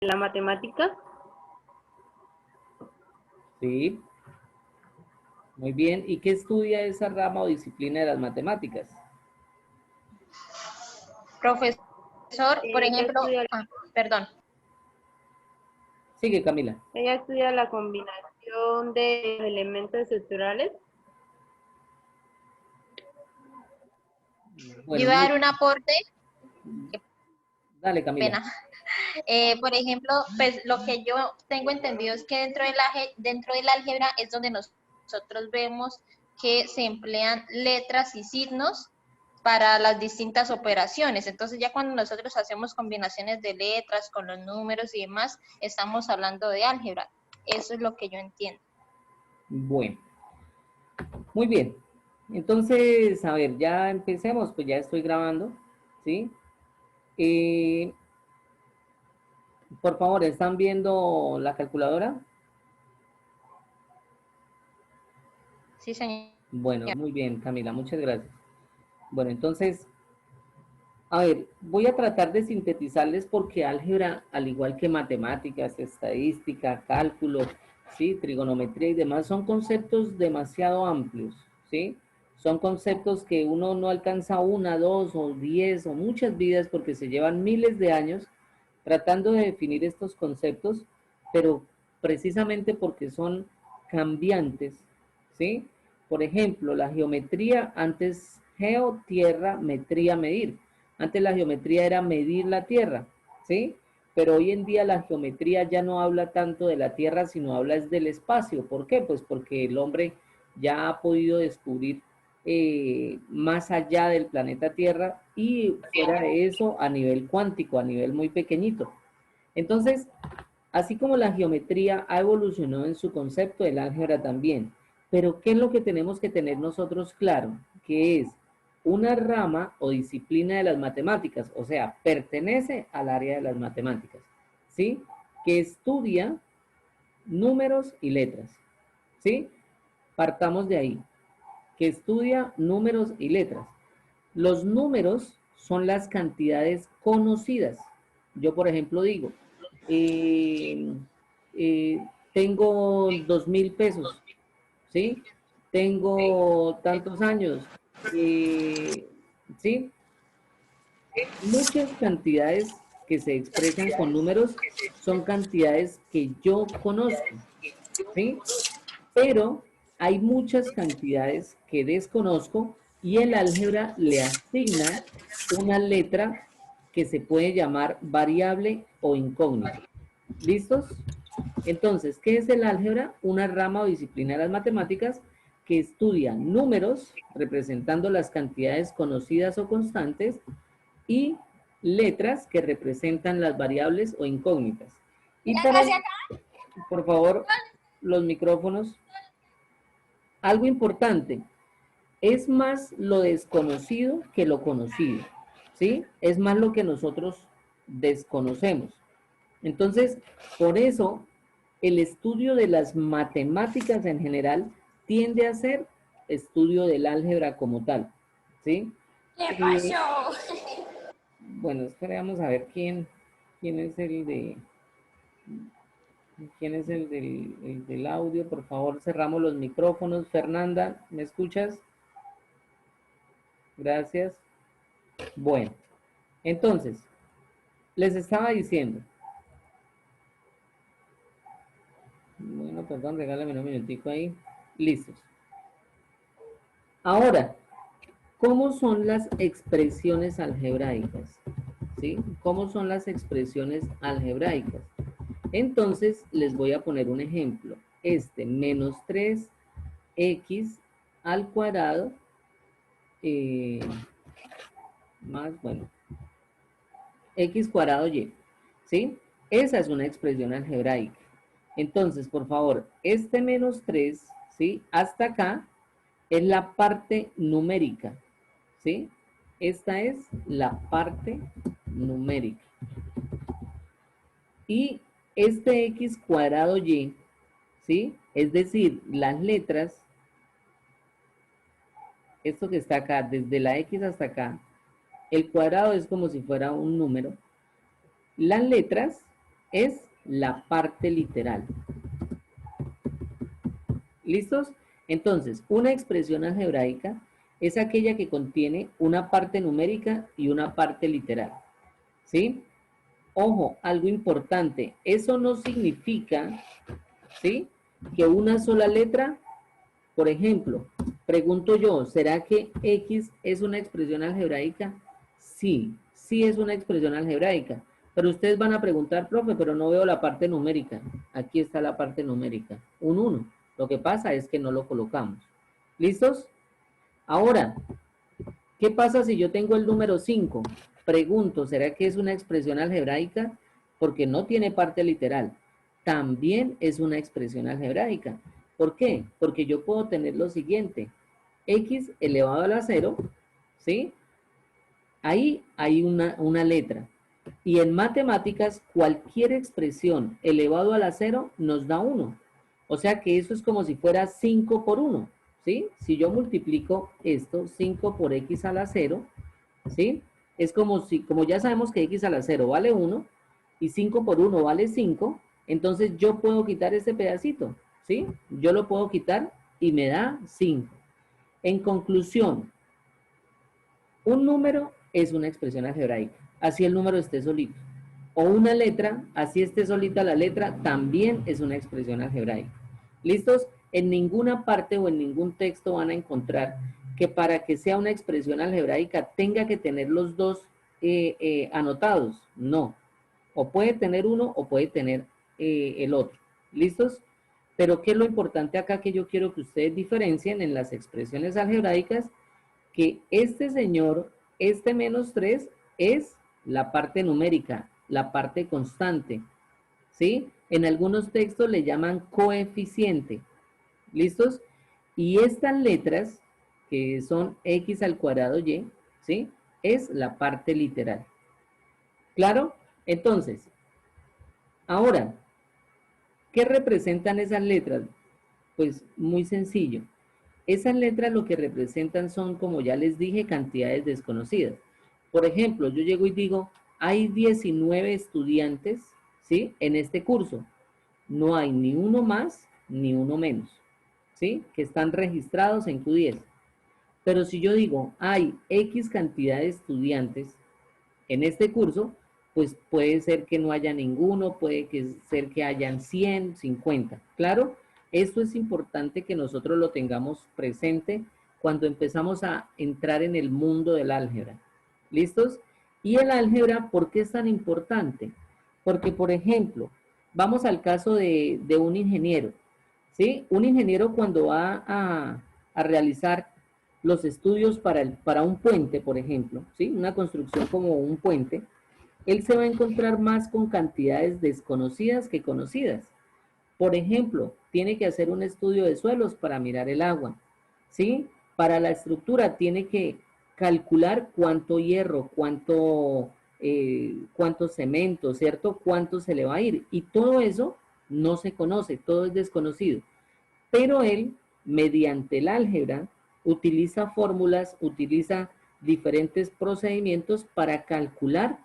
la matemática. Sí, muy bien. ¿Y qué estudia esa rama o disciplina de las matemáticas? Profesor, por Ella ejemplo, estudia, perdón. Sigue, Camila. ella estudia la combinación de elementos estructurales. Yo Bueno, voy a muy dar un aporte, qué dale, Camila. pena. Por ejemplo, pues lo que yo tengo entendido es que dentro del álgebra es donde nosotros vemos que se emplean letras y signos para las distintas operaciones. Entonces ya cuando nosotros hacemos combinaciones de letras con los números y demás, estamos hablando de álgebra. Eso es lo que yo entiendo. Bueno, muy bien. Entonces, a ver, ya empecemos, pues ya estoy grabando, ¿sí? Eh, por favor, ¿están viendo la calculadora? Sí, señor. Bueno, muy bien, Camila, muchas gracias. Bueno, entonces, a ver, voy a tratar de sintetizarles porque álgebra, al igual que matemáticas, estadística, cálculo, ¿sí? Trigonometría y demás, son conceptos demasiado amplios, ¿sí? Son conceptos que uno no alcanza una, dos o 10 o muchas vidas porque se llevan miles de años tratando de definir estos conceptos, pero precisamente porque son cambiantes, ¿sí? Por ejemplo, la geometría, antes geo, tierra, metría, medir. Antes la geometría era medir la tierra, ¿sí? Pero hoy en día la geometría ya no habla tanto de la tierra, sino habla es del espacio. ¿Por qué? Pues porque el hombre ya ha podido descubrir más allá del planeta Tierra y fuera de eso a nivel cuántico, a nivel muy pequeñito. Entonces, así como la geometría ha evolucionado en su concepto, el álgebra también. Pero, ¿qué es lo que tenemos que tener nosotros claro? Que es una rama o disciplina de las matemáticas, o sea, pertenece al área de las matemáticas, ¿sí? Que estudia números y letras, ¿sí? Partamos de ahí, que estudia números y letras. Los números son las cantidades conocidas. Yo, por ejemplo, digo, eh, tengo 2.000 pesos, ¿sí? Tengo tantos años, ¿sí? Muchas cantidades que se expresan con números son cantidades que yo conozco, ¿sí? Pero hay muchas cantidades que desconozco y el álgebra le asigna una letra que se puede llamar variable o incógnita. ¿Listos? Entonces, ¿qué es el álgebra? Una rama o disciplina de las matemáticas que estudia números representando las cantidades conocidas o constantes y letras que representan las variables o incógnitas. Y por favor, los micrófonos. Algo importante, es más lo desconocido que lo conocido, ¿sí? Es más lo que nosotros desconocemos. Entonces, por eso, el estudio de las matemáticas en general tiende a ser estudio del álgebra como tal, ¿sí? ¿Qué pasó? Bueno, esperemos a ver quién es el de... ¿Quién es el del audio? Por favor, cerramos los micrófonos. Fernanda, ¿me escuchas? Gracias. Bueno, entonces, les estaba diciendo. Bueno, perdón, regálame un minutico ahí. Listos. Ahora, ¿cómo son las expresiones algebraicas? ¿Sí? ¿Cómo son las expresiones algebraicas? Entonces, les voy a poner un ejemplo. Menos 3x al cuadrado más, bueno, x cuadrado y, ¿sí? Esa es una expresión algebraica. Entonces, por favor, menos 3, ¿sí? Hasta acá es la parte numérica, ¿sí? Esta es la parte numérica. Y x cuadrado y, ¿sí? Es decir, las letras, esto que está acá, desde la x hasta acá, el cuadrado es como si fuera un número. Las letras es la parte literal. ¿Listos? Entonces, una expresión algebraica es aquella que contiene una parte numérica y una parte literal. ¿Sí? Ojo, algo importante, eso no significa, ¿sí?, que una sola letra, por ejemplo, pregunto yo, ¿será que X es una expresión algebraica? Sí, sí es una expresión algebraica, pero ustedes van a preguntar, profe, pero no veo la parte numérica. Aquí está la parte numérica, un 1. Lo que pasa es que no lo colocamos. ¿Listos? Ahora, ¿qué pasa si yo tengo el número 5? Pregunto, ¿será que es una expresión algebraica? Porque no tiene parte literal. También es una expresión algebraica. ¿Por qué? Porque yo puedo tener lo siguiente. X elevado a la 0, ¿sí? Ahí hay una letra. Y en matemáticas, cualquier expresión elevado a la 0 nos da 1. O sea que eso es como si fuera 5 por 1. ¿Sí? Si yo multiplico esto, 5 por x a la 0, ¿sí? Es como si, como ya sabemos que x a la 0 vale 1 y 5 por 1 vale 5, entonces yo puedo quitar este pedacito, ¿sí? Yo lo puedo quitar y me da 5. En conclusión, un número es una expresión algebraica, así el número esté solito. O una letra, así esté solita la letra, también es una expresión algebraica. ¿Listos? En ninguna parte o en ningún texto van a encontrar que para que sea una expresión algebraica tenga que tener los dos anotados. No. O puede tener uno o puede tener el otro. ¿Listos? Pero ¿qué es lo importante acá que yo quiero que ustedes diferencien en las expresiones algebraicas? Que este señor, este -3, es la parte numérica, la parte constante, ¿sí? En algunos textos le llaman coeficiente, ¿listos? Y estas letras, que son x al cuadrado y, ¿sí?, es la parte literal. ¿Claro? Entonces, ahora, ¿qué representan esas letras? Pues muy sencillo. Esas letras lo que representan son, como ya les dije, cantidades desconocidas. Por ejemplo, yo llego y digo, hay 19 estudiantes, ¿sí?, en este curso. No hay ni uno más ni uno menos, ¿sí?, que están registrados en Q10. Pero si yo digo, hay X cantidad de estudiantes en este curso, pues puede ser que no haya ninguno, puede ser que hayan 100, 50. Claro, esto es importante que nosotros lo tengamos presente cuando empezamos a entrar en el mundo del álgebra. ¿Listos? Y el álgebra, ¿por qué es tan importante? Porque, por ejemplo, vamos al caso de un ingeniero, ¿sí? Un ingeniero cuando va a realizar los estudios para un puente, por ejemplo, ¿sí?, una construcción como un puente, él se va a encontrar más con cantidades desconocidas que conocidas. Por ejemplo, tiene que hacer un estudio de suelos para mirar el agua, ¿sí? Para la estructura tiene que calcular cuánto hierro, cuánto cemento, ¿cierto? Cuánto se le va a ir. Y todo eso no se conoce, todo es desconocido. Pero él, mediante el álgebra, utiliza fórmulas, utiliza diferentes procedimientos para calcular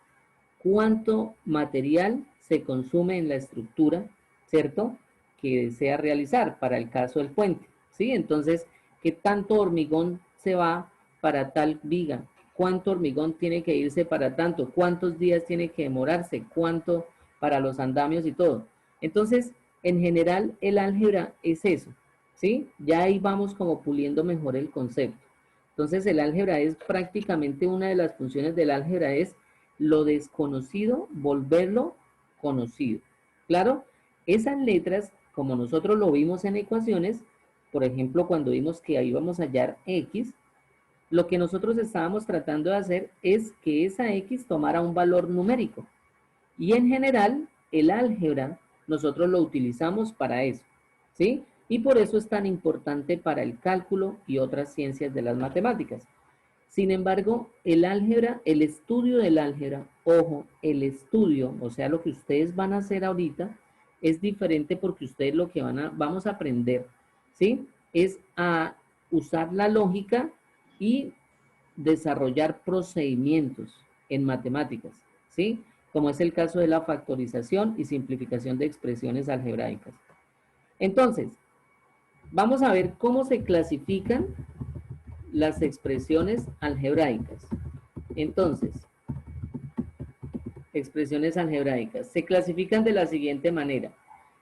cuánto material se consume en la estructura, ¿cierto?, que desea realizar para el caso del puente, ¿sí? Entonces, ¿qué tanto hormigón se va para tal viga? ¿Cuánto hormigón tiene que irse para tanto? ¿Cuántos días tiene que demorarse? ¿Cuánto para los andamios y todo? Entonces, en general, el álgebra es eso, ¿sí? Ya ahí vamos como puliendo mejor el concepto. Entonces, el álgebra es prácticamente una de las funciones del álgebra es lo desconocido, volverlo conocido. ¿Claro? Esas letras, como nosotros lo vimos en ecuaciones, por ejemplo, cuando vimos que ahí vamos a hallar X, lo que nosotros estábamos tratando de hacer es que esa X tomara un valor numérico. Y en general, el álgebra, nosotros lo utilizamos para eso, ¿sí? Y por eso es tan importante para el cálculo y otras ciencias de las matemáticas. Sin embargo, el álgebra, el estudio del álgebra, ojo, el estudio, o sea, lo que ustedes van a hacer ahorita, es diferente porque ustedes lo que vamos a aprender, ¿sí?, es a usar la lógica y desarrollar procedimientos en matemáticas, ¿sí? como es el caso de la factorización y simplificación de expresiones algebraicas. Entonces, vamos a ver cómo se clasifican las expresiones algebraicas. Entonces, expresiones algebraicas se clasifican de la siguiente manera.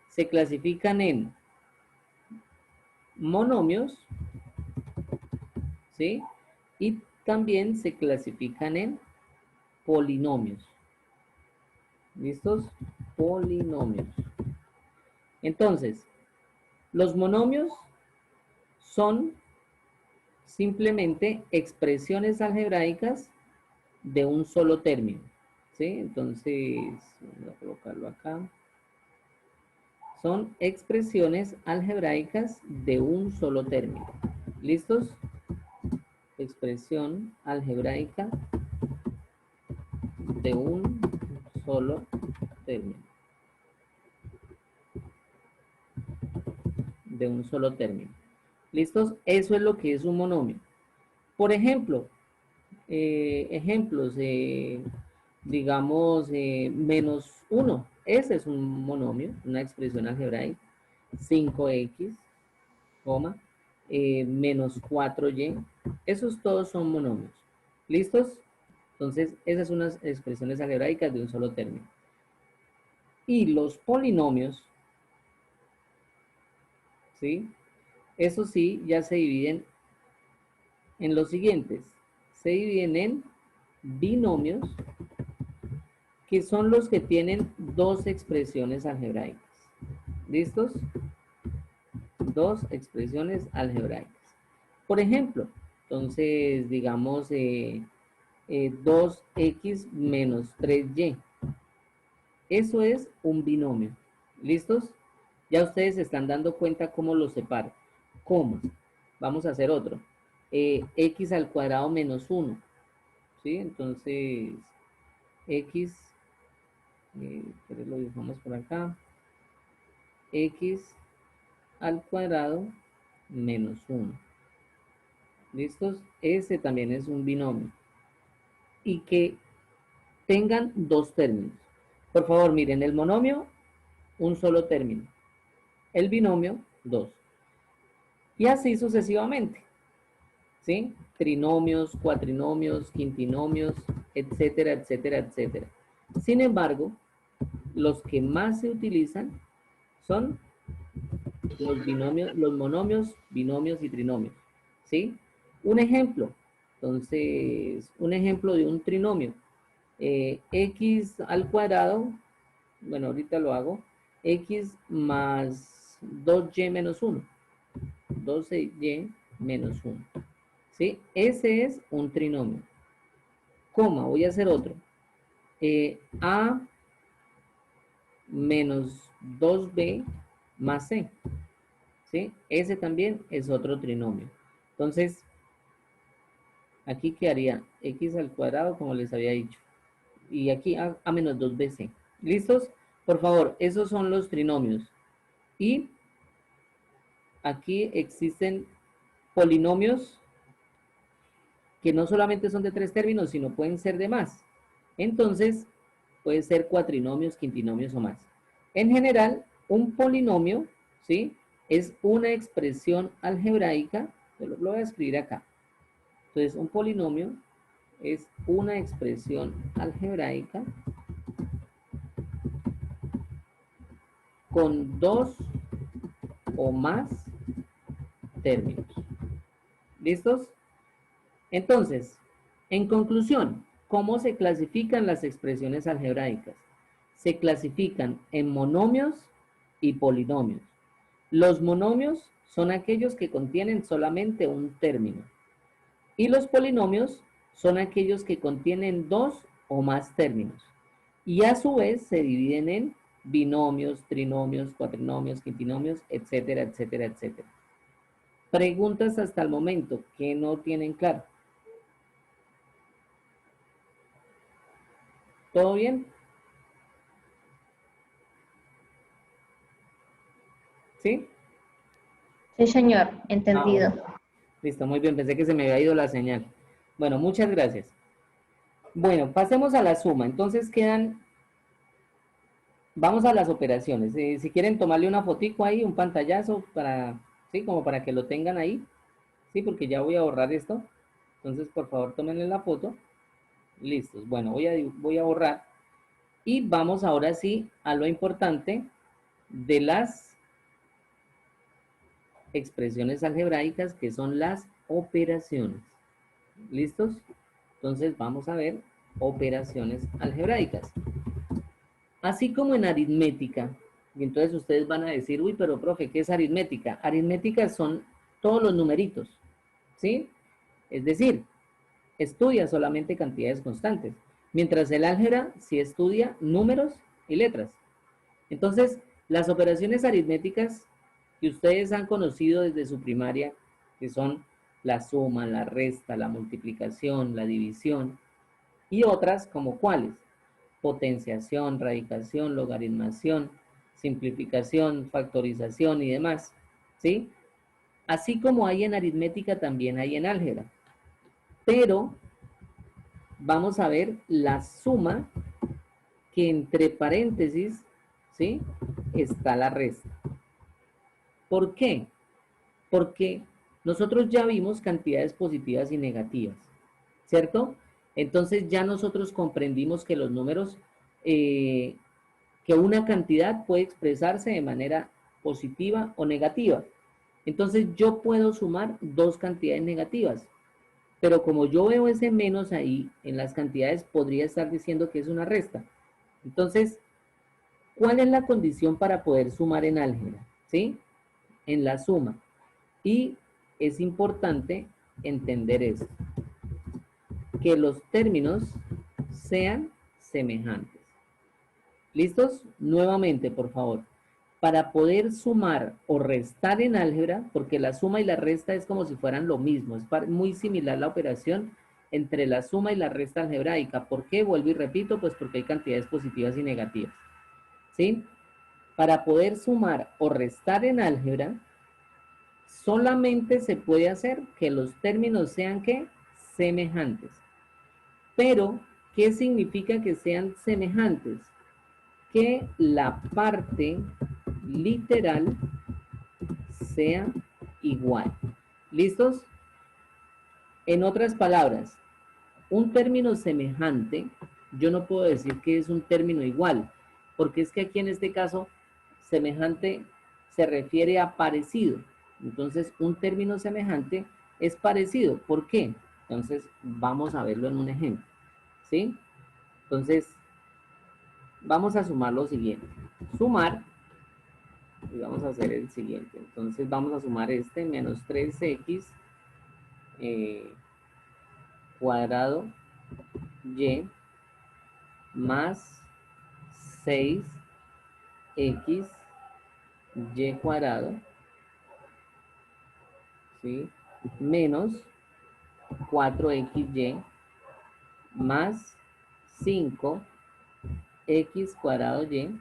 Se clasifican en monomios, ¿sí? Y también se clasifican en polinomios. ¿Listos? Polinomios. Entonces, los monomios son simplemente expresiones algebraicas de un solo término, ¿sí? Entonces, vamos a colocarlo acá. Son expresiones algebraicas de un solo término. ¿Listos? Expresión algebraica de un solo término. De un solo término. ¿Listos? Eso es lo que es un monomio. Por ejemplo, ejemplos, digamos, menos 1. Ese es un monomio, una expresión algebraica. 5x, coma, menos 4y. Esos todos son monomios. ¿Listos? Entonces, esas son unas expresiones algebraicas de un solo término. Y los polinomios, ¿sí? Eso sí, ya se dividen en los siguientes. Se dividen en binomios, que son los que tienen dos expresiones algebraicas. ¿Listos? Dos expresiones algebraicas. Por ejemplo, entonces, digamos, 2x menos 3y. Eso es un binomio. ¿Listos? Ya ustedes se están dando cuenta cómo lo separo. ¿Cómo? Vamos a hacer otro. X al cuadrado menos 1. ¿Sí? Entonces, x, lo dejamos por acá. X al cuadrado menos 1. ¿Listos? Ese también es un binomio. Y que tengan dos términos. Por favor, miren, el monomio, un solo término. El binomio, dos. Y así sucesivamente. ¿Sí? Trinomios, cuatrinomios, quintinomios, etcétera, etcétera, etcétera. Sin embargo, los que más se utilizan son los binomios, los monomios, binomios y trinomios. ¿Sí? Un ejemplo. Entonces, un ejemplo de un trinomio. X al cuadrado, bueno, ahorita lo hago, x más 2y menos 1. 12y menos 1. ¿Sí? Ese es un trinomio. Coma, voy a hacer otro. A menos 2b más c. ¿Sí? Ese también es otro trinomio. Entonces, aquí quedaría x al cuadrado, como les había dicho. Y aquí a menos 2bc. ¿Listos? Por favor, esos son los trinomios. Y aquí existen polinomios que no solamente son de 3 términos, sino pueden ser de más. Entonces, puede ser cuatrinomios, quintinomios o más. En general, un polinomio, ¿sí? Es una expresión algebraica, lo voy a escribir acá. Entonces, un polinomio es una expresión algebraica con dos o más términos. ¿Listos? Entonces, en conclusión, ¿cómo se clasifican las expresiones algebraicas? Se clasifican en monomios y polinomios. Los monomios son aquellos que contienen solamente un término. Y los polinomios son aquellos que contienen dos o más términos. Y a su vez se dividen en binomios, trinomios, cuatrinomios, quintinomios, etcétera, etcétera, etcétera. Preguntas hasta el momento que no tienen claro. ¿Todo bien? ¿Sí? Sí, señor, entendido. Bueno. Listo, muy bien. Pensé que se me había ido la señal. Bueno, muchas gracias. Bueno, pasemos a la suma. Entonces quedan Vamos a las operaciones. Si quieren tomarle una fotico ahí, un pantallazo para, sí, como para que lo tengan ahí, sí, porque ya voy a borrar esto. Entonces, por favor, tómenle la foto. Listos. Bueno, voy a borrar. Y vamos ahora sí a lo importante de las expresiones algebraicas, que son las operaciones. ¿Listos? Entonces, vamos a ver operaciones algebraicas. Así como en aritmética, y entonces ustedes van a decir, uy, pero profe, ¿qué es aritmética? Aritmética son todos los numeritos, ¿sí? Es decir, estudia solamente cantidades constantes, mientras el álgebra sí estudia números y letras. Entonces, las operaciones aritméticas que ustedes han conocido desde su primaria, que son la suma, la resta, la multiplicación, la división, y otras como cuáles: potenciación, radicación, logaritmación, simplificación, factorización y demás, ¿sí? Así como hay en aritmética, también hay en álgebra. Pero vamos a ver la suma, que entre paréntesis, ¿sí?, está la resta. ¿Por qué? Porque nosotros ya vimos cantidades positivas y negativas, ¿cierto? Entonces ya nosotros comprendimos que los números, eh, que una cantidad puede expresarse de manera positiva o negativa. Entonces yo puedo sumar dos cantidades negativas, pero como yo veo ese menos ahí en las cantidades, podría estar diciendo que es una resta. Entonces, ¿cuál es la condición para poder sumar en álgebra? ¿Sí? En la suma. Y es importante entender esto, que los términos sean semejantes. ¿Listos? Nuevamente, por favor. Para poder sumar o restar en álgebra, porque la suma y la resta es como si fueran lo mismo, es muy similar la operación entre la suma y la resta algebraica. ¿Por qué? Vuelvo y repito, pues porque hay cantidades positivas y negativas. ¿Sí? Para poder sumar o restar en álgebra, solamente se puede hacer que los términos sean, ¿qué?, semejantes. Pero, ¿qué significa que sean semejantes? Que la parte literal sea igual. ¿Listos? En otras palabras, un término semejante, yo no puedo decir que es un término igual, porque es que aquí en este caso, semejante se refiere a parecido. Entonces, un término semejante es parecido. ¿Por qué? Entonces, vamos a verlo en un ejemplo, ¿sí? Entonces, vamos a sumar lo siguiente. Sumar, y vamos a hacer el siguiente. Entonces, vamos a sumar este, menos 3x cuadrado y más 6x y cuadrado, ¿sí?, menos 4xy más 5x cuadrado y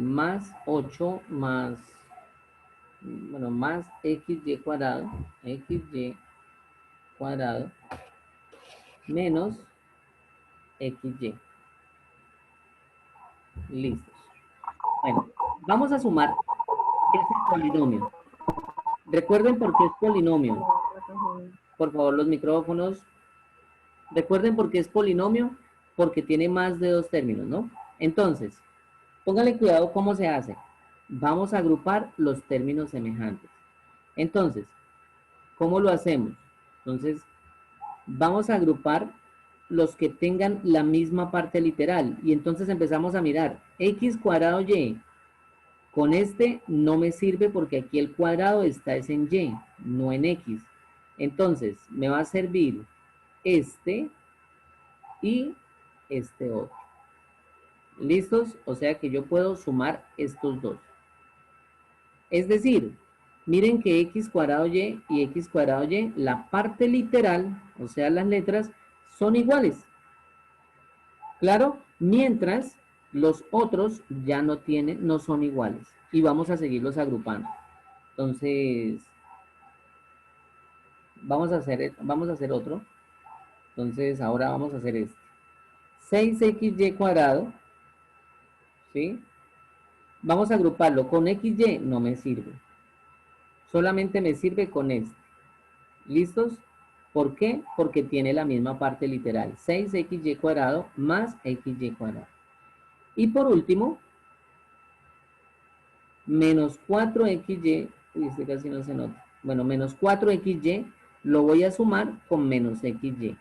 más 8 más, bueno, más xy cuadrado menos xy. Listos. Bueno, vamos a sumar ese polinomio. Recuerden por qué es polinomio. Por favor, los micrófonos. Recuerden por qué es polinomio, porque tiene más de dos términos, ¿no? Entonces, pónganle cuidado cómo se hace. Vamos a agrupar los términos semejantes. Entonces, ¿cómo lo hacemos? Entonces, vamos a agrupar los que tengan la misma parte literal. Y entonces empezamos a mirar. X cuadrado y. Con este no me sirve porque aquí el cuadrado está es en y, no en x. Entonces, me va a servir este y este otro. ¿Listos? O sea que yo puedo sumar estos dos. Es decir, miren que x cuadrado y x cuadrado y, la parte literal, o sea, las letras, son iguales. ¿Claro? Mientras los otros ya no son iguales. Y vamos a seguirlos agrupando. Entonces, vamos a hacer otro. Entonces, ahora vamos a hacer este. 6xy cuadrado, ¿sí? Vamos a agruparlo con xy, no me sirve. Solamente me sirve con este. ¿Listos? ¿Por qué? Porque tiene la misma parte literal. 6xy cuadrado más xy cuadrado. Y por último, menos 4xy, uy, este casi no se nota. Bueno, menos 4xy lo voy a sumar con menos xy.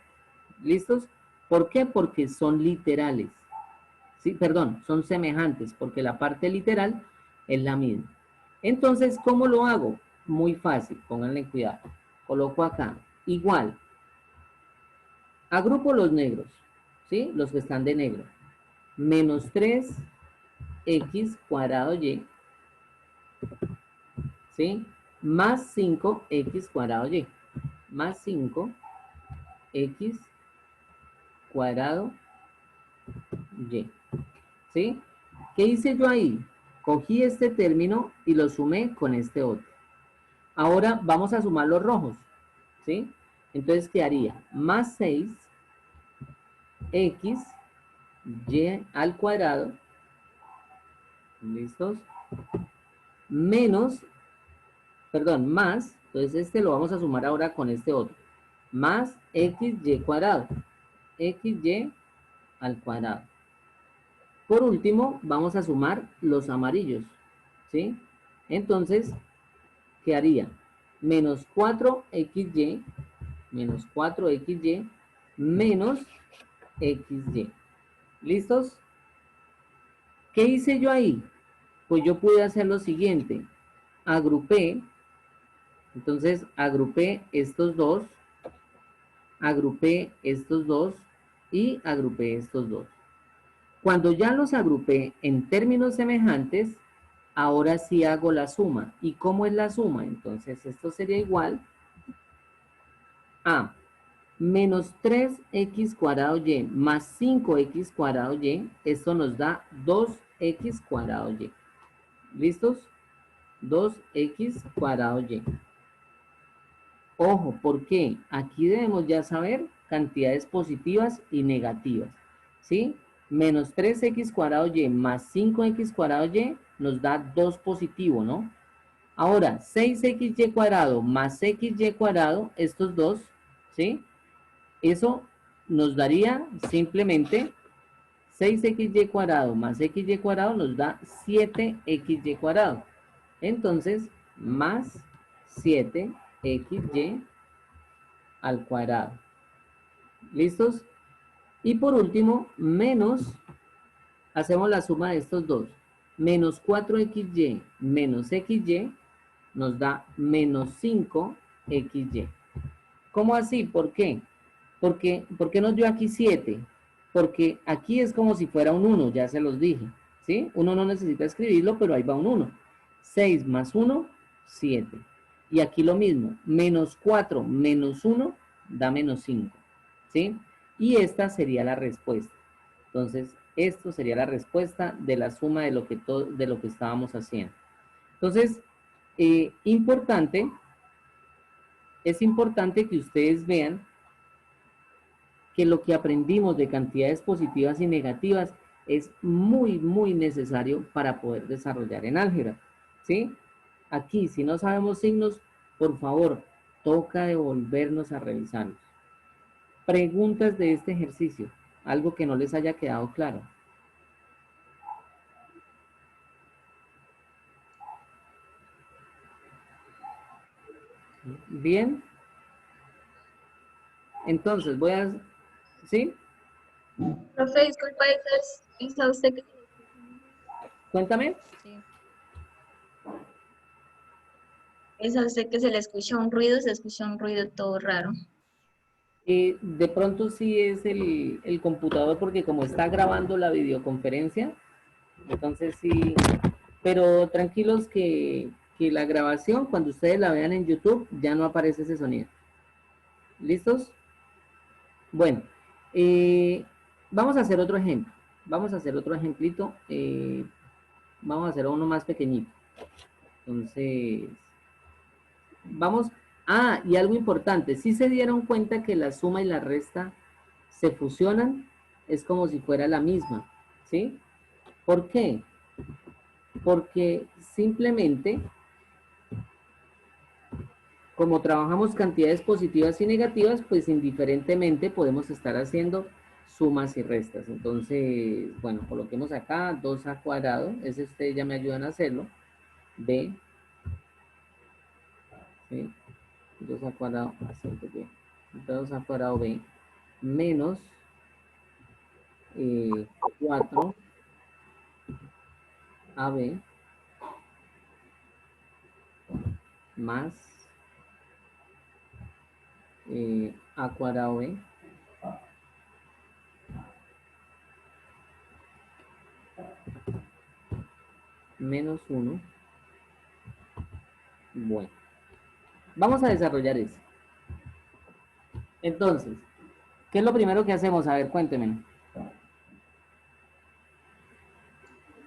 ¿Listos? ¿Por qué? Porque son literales. Sí, perdón, son semejantes, porque la parte literal es la misma. Entonces, ¿cómo lo hago? Muy fácil, pónganle cuidado. Coloco acá, igual. Agrupo los negros, ¿sí? Los que están de negro. Menos 3x cuadrado y, ¿sí? Más 5x cuadrado y. Más 5x cuadrado y. ¿Sí? ¿Qué hice yo ahí? Cogí este término y lo sumé con este otro. Ahora vamos a sumar los rojos, ¿sí? Entonces quedaría más 6x y al cuadrado, ¿listos? Menos, perdón, más, entonces este lo vamos a sumar ahora con este otro, más xy cuadrado, xy al cuadrado. Por último, vamos a sumar los amarillos, ¿sí? Entonces, quedaría menos 4xy, menos 4xy, menos xy. ¿Listos? ¿Qué hice yo ahí? Pues yo pude hacer lo siguiente. Agrupé, entonces agrupé estos dos y agrupé estos dos. Cuando ya los agrupé en términos semejantes, ahora sí hago la suma. ¿Y cómo es la suma? Entonces esto sería igual a menos 3x cuadrado y más 5x cuadrado y. Esto nos da 2x cuadrado y. ¿Listos? 2x cuadrado y. Ojo, ¿por qué? Aquí debemos ya saber cantidades positivas y negativas, ¿sí? Menos 3x cuadrado y más 5x cuadrado y nos da 2 positivo, ¿no? Ahora, 6xy cuadrado más xy cuadrado, estos dos, ¿sí? Eso nos daría simplemente 6xy cuadrado más xy cuadrado nos da 7xy cuadrado. Entonces, más 7xy al cuadrado. ¿Listos? Y por último, menos, hacemos la suma de estos dos. Menos 4xy menos xy nos da menos 5xy. ¿Cómo así? ¿Por qué? ¿Por qué nos dio aquí 7? Porque aquí es como si fuera un 1, ya se los dije. ¿Sí? Uno no necesita escribirlo, pero ahí va un 1. 6 más 1, 7. Y aquí lo mismo, menos 4 menos 1 da menos 5. ¿Sí? Y esta sería la respuesta. Entonces, esto sería la respuesta de la suma de lo que estábamos haciendo. Entonces, es importante que ustedes vean que lo que aprendimos de cantidades positivas y negativas es muy, muy necesario para poder desarrollar en álgebra, ¿sí? Aquí, si no sabemos signos, por favor, toca devolvernos a revisarlos. Preguntas de este ejercicio, algo que no les haya quedado claro. Bien. Entonces, voy a... ¿Sí? Profe, disculpa, ¿es a usted que Cuéntame. Sí. es a usted que se le escucha un ruido? Se escucha un ruido todo raro. De pronto sí es el computador porque como está grabando la videoconferencia, entonces sí, pero tranquilos que la grabación, cuando ustedes la vean en YouTube, ya no aparece ese sonido. ¿Listos? Bueno, vamos a hacer otro ejemplo. Vamos a hacer otro ejemplito. Vamos a hacer uno más pequeñito. Entonces, vamos. Ah, y algo importante. ¿Sí se dieron cuenta que la suma y la resta se fusionan? es como si fuera la misma, ¿sí? ¿Por qué? Porque simplemente, como trabajamos cantidades positivas y negativas, pues indiferentemente podemos estar haciendo sumas y restas. Entonces, bueno, coloquemos acá 2a cuadrado, ese ustedes ya me ayudan a hacerlo, b, ¿sí? 2a cuadrado, bastante bien, 2a cuadrado b, menos 4ab más a cuadrado b menos 1. Bueno, vamos a desarrollar eso. Entonces, ¿qué es lo primero que hacemos? A ver, cuéntenme.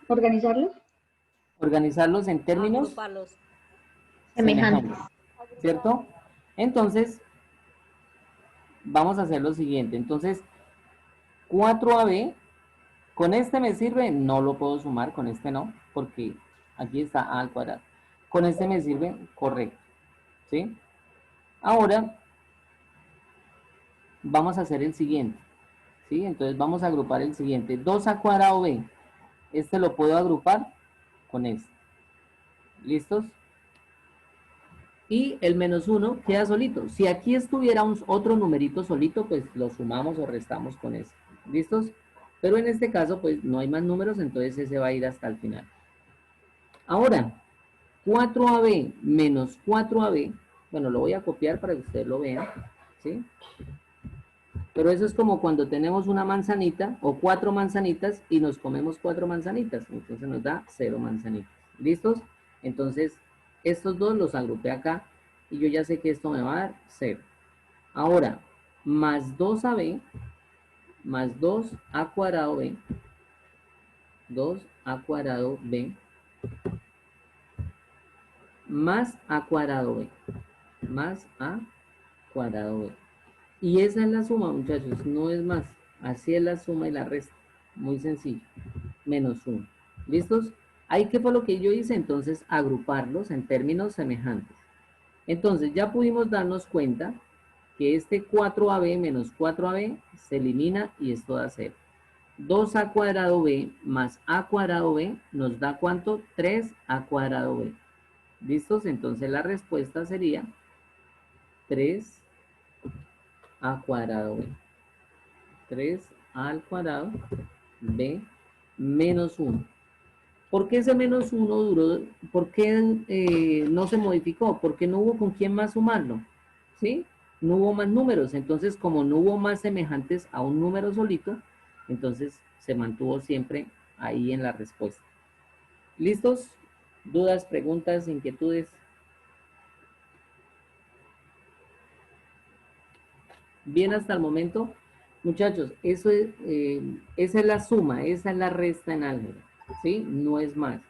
¿Organizarlos? Organizarlos en términos Agruparlos. semejantes, ¿cierto? Entonces, vamos a hacer lo siguiente. Entonces, 4ab, con este me sirve, no lo puedo sumar, con este no, porque aquí está a al cuadrado. Con este me sirve, correcto, ¿sí? Ahora, vamos a hacer el siguiente, ¿sí? Entonces, vamos a agrupar el siguiente. 2a cuadrado b, este lo puedo agrupar con este. ¿Listos? Y el menos 1 queda solito. Si aquí estuviera otro numerito solito, pues lo sumamos o restamos con ese. ¿Listos? Pero en este caso, pues no hay más números, entonces ese va a ir hasta el final. Ahora, 4ab menos 4ab, bueno, lo voy a copiar para que ustedes lo vean, ¿sí? Pero eso es como cuando tenemos una manzanita o 4 manzanitas y nos comemos 4 manzanitas. Entonces nos da 0 manzanitas. ¿Listos? Entonces, estos dos los agrupé acá y yo ya sé que esto me va a dar 0. Ahora, más 2ab, más 2a cuadrado b, 2a cuadrado b, más a cuadrado b, más a cuadrado b. Y esa es la suma, muchachos, no es más. Así es la suma y la resta. Muy sencillo. Menos 1. ¿Listos? Ahí, ¿qué fue lo que yo hice? Entonces, agruparlos en términos semejantes. Entonces, ya pudimos darnos cuenta que este 4ab menos 4ab se elimina y esto da 0. 2a cuadrado b más a cuadrado b nos da ¿cuánto? 3a cuadrado b. ¿Listos? Entonces, la respuesta sería 3 a cuadrado b. 3 al cuadrado b menos 1. ¿Por qué ese menos 1 duró? ¿Por qué no se modificó? Porque no hubo con quién más sumarlo. ¿Sí? No hubo más números. Entonces, como no hubo más semejantes a un número solito, entonces se mantuvo siempre ahí en la respuesta. ¿Listos? ¿Dudas, preguntas, inquietudes? Bien hasta el momento. Muchachos, eso es, esa es la suma, esa es la resta en álgebra, ¿sí? No es más.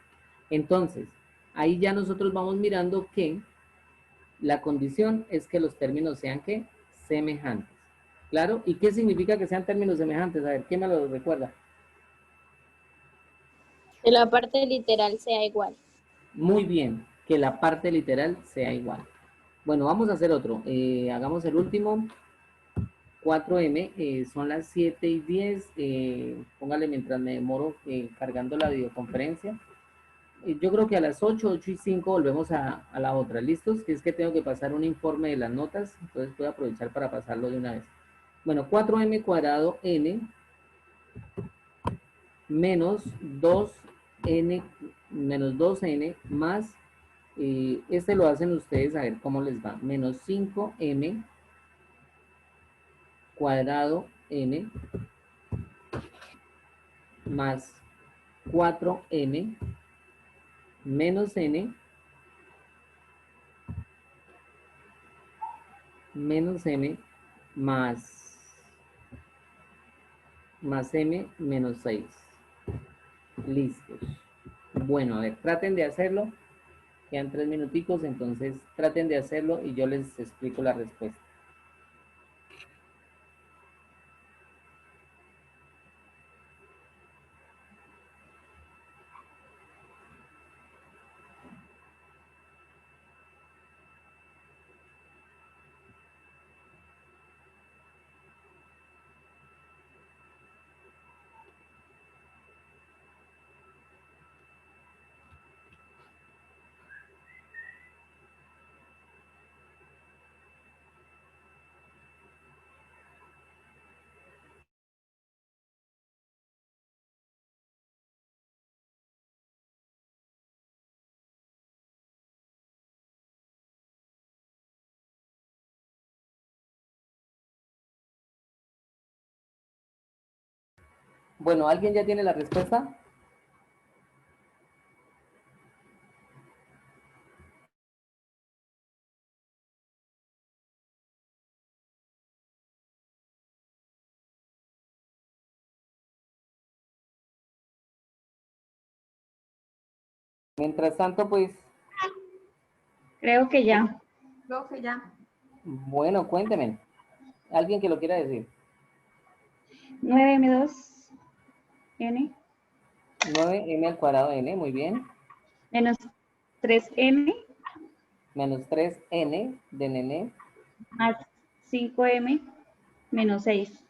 Entonces, ahí ya nosotros vamos mirando que la condición es que los términos sean, ¿qué? Semejantes. ¿Claro? ¿Y qué significa que sean términos semejantes? A ver, ¿quién me lo recuerda? Que la parte literal sea igual. Muy bien, que la parte literal sea igual. Bueno, vamos a hacer otro. Hagamos el último. 4M, son las 7:10, póngale mientras me demoro cargando la videoconferencia. Yo creo que a las 8:05 volvemos a la otra, ¿listos? Que es que tengo que pasar un informe de las notas, entonces voy a aprovechar para pasarlo de una vez. Bueno, 4m cuadrado n menos 2n menos 2n más, este lo hacen ustedes a ver cómo les va, menos 5m cuadrado n más 4m menos n menos m más m menos 6. Listos. Bueno, a ver, traten de hacerlo. Quedan 3 minuticos, entonces traten de hacerlo y yo les explico la respuesta. Bueno, ¿alguien ya tiene la respuesta? Mientras tanto, pues, Creo que ya. Profe, ya. bueno, cuénteme. ¿Alguien que lo quiera decir? 9m2 n 9m al cuadrado n, muy bien. menos 3m Menos 3n de nene. más 5m menos 6.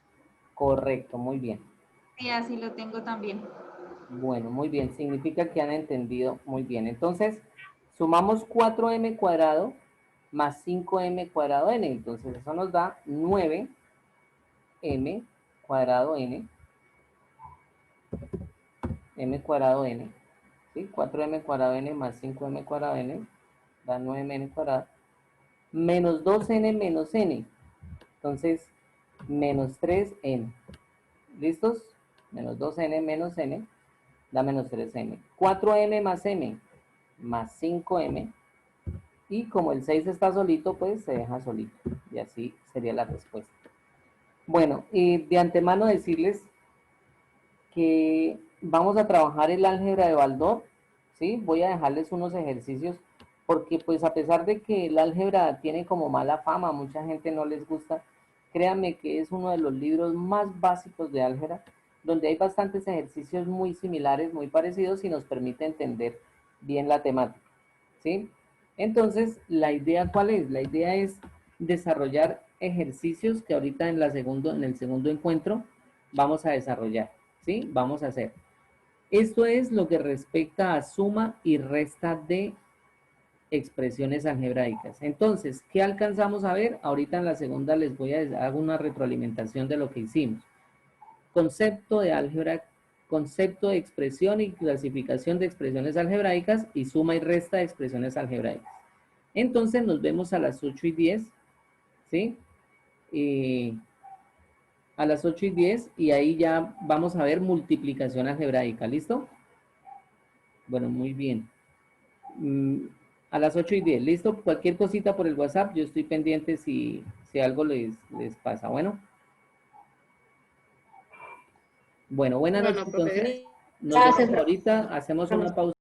Correcto, muy bien. Sí, así lo tengo también. Bueno, muy bien. Significa que han entendido muy bien. Entonces, sumamos 4m cuadrado más 5m cuadrado n. Entonces, eso nos da 9m cuadrado n. M cuadrado n. ¿Sí? 4m cuadrado n más 5m cuadrado n da 9m cuadrado. Menos 2n menos n. Entonces, menos 3n. ¿Listos? Menos 2n menos n da menos 3m. 4m más m más 5m. Y como el 6 está solito, pues se deja solito. Y así sería la respuesta. Bueno, de antemano decirles que vamos a trabajar el álgebra de Baldor. ¿Sí? Voy a dejarles unos ejercicios porque pues a pesar de que el álgebra tiene como mala fama, mucha gente no les gusta, créanme que es uno de los libros más básicos de álgebra, donde hay bastantes ejercicios muy similares, muy parecidos y nos permite entender bien la temática. ¿Sí? Entonces, ¿la idea cuál es? La idea es desarrollar ejercicios que ahorita en el segundo encuentro vamos a desarrollar. ¿Sí? Vamos a hacer. Esto es lo que respecta a suma y resta de expresiones algebraicas. Entonces, ¿qué alcanzamos a ver? Ahorita en la segunda les voy a hacer una retroalimentación de lo que hicimos. Concepto de álgebra, concepto de expresión y clasificación de expresiones algebraicas y suma y resta de expresiones algebraicas. Entonces nos vemos a las 8:10, ¿sí? A las 8:10 y ahí ya vamos a ver multiplicación algebraica, ¿listo? Bueno, muy bien. A las 8:10, ¿listo? Cualquier cosita por el WhatsApp, yo estoy pendiente si algo les pasa. Bueno, buenas noches entonces. Nos vemos ahorita, hacemos una pausa.